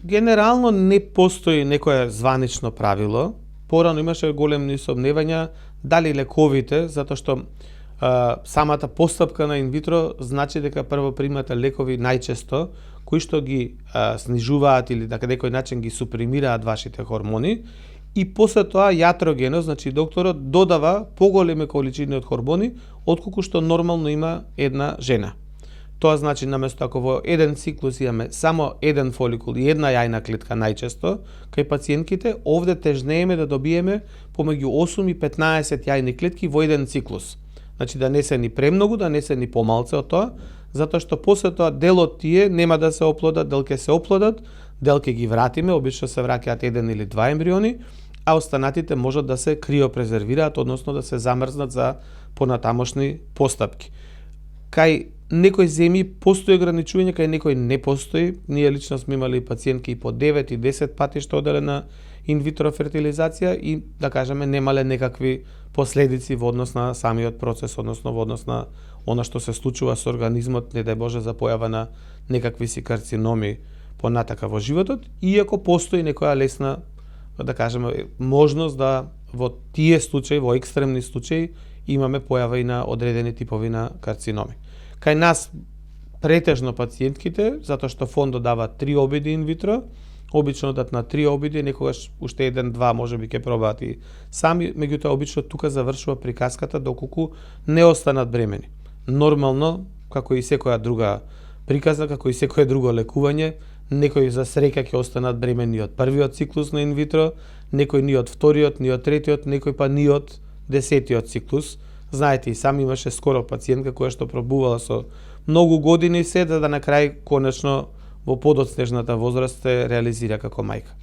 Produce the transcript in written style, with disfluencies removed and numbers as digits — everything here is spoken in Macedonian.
Генерално не постои некое званично правило. Порано имаше големи сомневања дали лековите, затоа што самата постапка на инвитро значи дека прво примате лекови најчесто кои што ги снижуваат или на некој начин ги супримираат вашите хормони и после тоа јатрогено, значи докторот додава поголеми количини од хормони отколку што нормално има една жена. Тоа значи наместо ако во еден циклус имаме само еден фоликул и една јајна клетка најчесто, кај пациентките овде тежнееме да добиеме помеѓу 8 и 15 јајни клетки во еден циклус. Значи да не се ни премногу, да не се ни помалце од тоа, затоа што после тоа дел од тие нема да се оплодат, дел ќе се оплодат, дел ќе ги вратиме, обично се враќаат еден или два ембриони, а останатите можат да се криопрезервираат, односно да се замрзнат за понатамошни постапки. Кај некои земји постои ограничување, кај некои не постои. Ние лично сме имали пациентки и по 9 и 10 пати што оделена инвитро фертилизација и, да кажеме, немале некакви последици во однос на самиот процес, односно во однос на она што се случува со организмот, не дај Боже за појава на некакви си карциноми понатака во животот, иако постои некоја лесна, да кажеме, можност да во тие случаи, во екстремни случаи, имаме појава и на одредени типови на карциноми. Кај нас претежно пациентките, затоа што фондот дава 3 обиди инвитро, обично дат на 3 обиди, некогаш уште еден-два можеби ќе пробаат и сами, меѓутоа обично тука завршува приказката доколку не останат бремени. Нормално, како и секоја друга приказна, како и секое друго лекување, некои за среќа ќе останат бремени од првиот циклус на инвитро, некои ни од вториот, ни од третиот, некои па ни од 10-тиот циклус. Знаете, и сами имаше скоро пациентка која што пробувала со многу години се да на крај конечно во подоцнежната возраст се реализира како мајка.